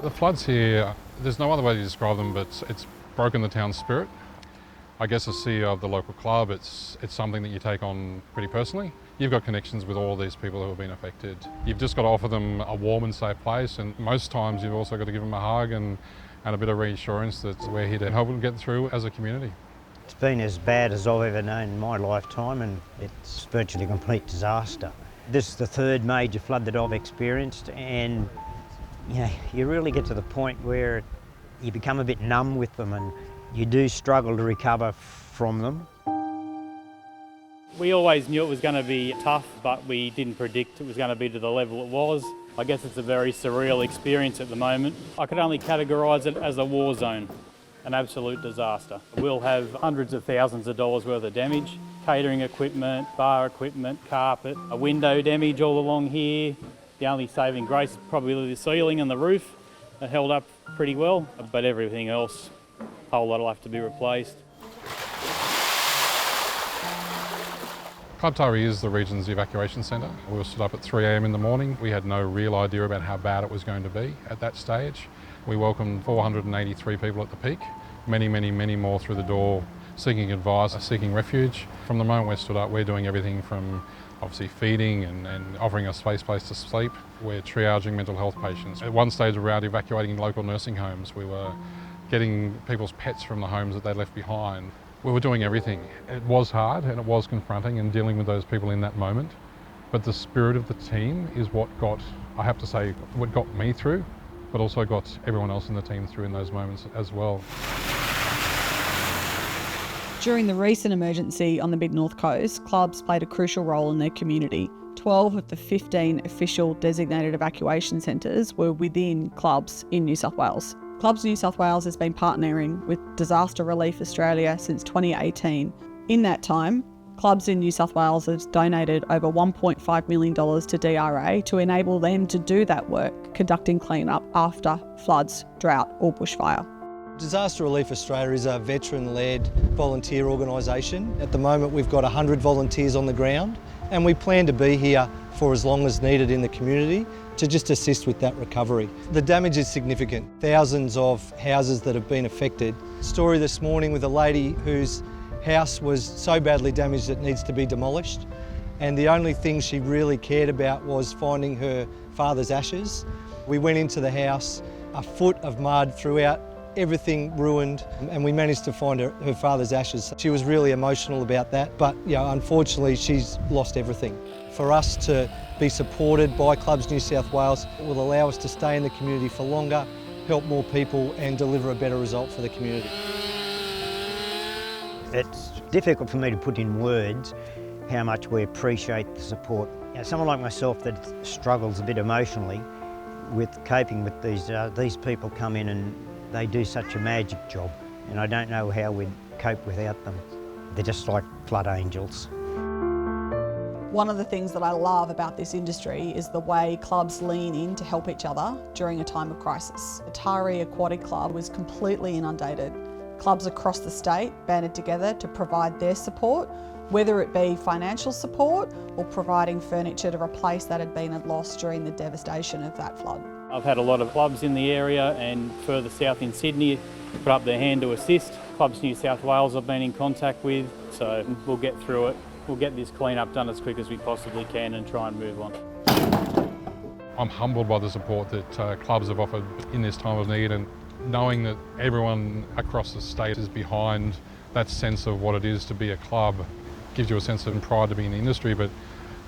The floods here, there's no other way to describe them, but it's broken the town's spirit. I guess as CEO of the local club, it's something that you take on pretty personally. You've got connections with all these people who have been affected. You've just got to offer them a warm and safe place, and most times you've also got to give them a hug and a bit of reassurance that we're here to help them get through as a community. It's been as bad as I've ever known in my lifetime, and it's virtually a complete disaster. This is the third major flood that I've experienced, and you really get to the point where you become a bit numb with them and you do struggle to recover from them. We always knew it was going to be tough, but we didn't predict it was going to be to the level it was. I guess it's a very surreal experience at the moment. I could only categorise it as a war zone, an absolute disaster. We'll have hundreds of thousands of dollars worth of damage, catering equipment, bar equipment, carpet, a window damage all along here. The only saving grace is probably the ceiling and the roof. It held up pretty well, but everything else, a whole lot will have to be replaced. Club Taree is the region's evacuation centre. We were stood up at 3 a.m. in the morning. We had no real idea about how bad it was going to be at that stage. We welcomed 483 people at the peak, many more through the door seeking advice, seeking refuge. From the moment we're stood up, we're doing everything from obviously feeding and offering a safe place to sleep. We're triaging mental health patients. At one stage around evacuating local nursing homes, we were getting people's pets from the homes that they left behind. We were doing everything. It was hard and it was confronting and dealing with those people in that moment. But the spirit of the team is what got, I have to say, what got me through, but also got everyone else in the team through in those moments as well. During the recent emergency on the mid-north coast, clubs played a crucial role in their community. 12 of the 15 official designated evacuation centres were within clubs in New South Wales. Clubs New South Wales has been partnering with Disaster Relief Australia since 2018. In that time, clubs in New South Wales has donated over $1.5 million to DRA to enable them to do that work, conducting cleanup after floods, drought or bushfire. Disaster Relief Australia is a veteran-led volunteer organisation. At the moment we've got 100 volunteers on the ground, and we plan to be here for as long as needed in the community to just assist with that recovery. The damage is significant. Thousands of houses that have been affected. Story this morning with a lady whose house was so badly damaged it needs to be demolished, and the only thing she really cared about was finding her father's ashes. We went into the house, a foot of mud throughout, everything ruined, and we managed to find her father's ashes. She was really emotional about that, but unfortunately she's lost everything. For us to be supported by Clubs New South Wales, it will allow us to stay in the community for longer, help more people and deliver a better result for the community. It's difficult for me to put in words how much we appreciate the support. Someone like myself that struggles a bit emotionally with coping with these people come in and they do such a magic job, and I don't know how we'd cope without them. They're just like flood angels. One of the things that I love about this industry is the way clubs lean in to help each other during a time of crisis. The Taree Aquatic Club was completely inundated. Clubs across the state banded together to provide their support, whether it be financial support or providing furniture to replace that had been lost during the devastation of that flood. I've had a lot of clubs in the area and further south in Sydney put up their hand to assist. Clubs New South Wales I've been in contact with, so we'll get through it. We'll get this clean-up done as quick as we possibly can and try and move on. I'm humbled by the support that clubs have offered in this time of need, and knowing that everyone across the state is behind that sense of what it is to be a club gives you a sense of pride to be in the industry, but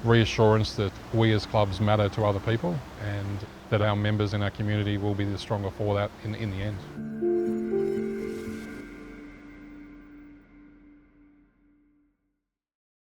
reassurance that we as clubs matter to other people and that our members in our community will be the stronger for that in the end.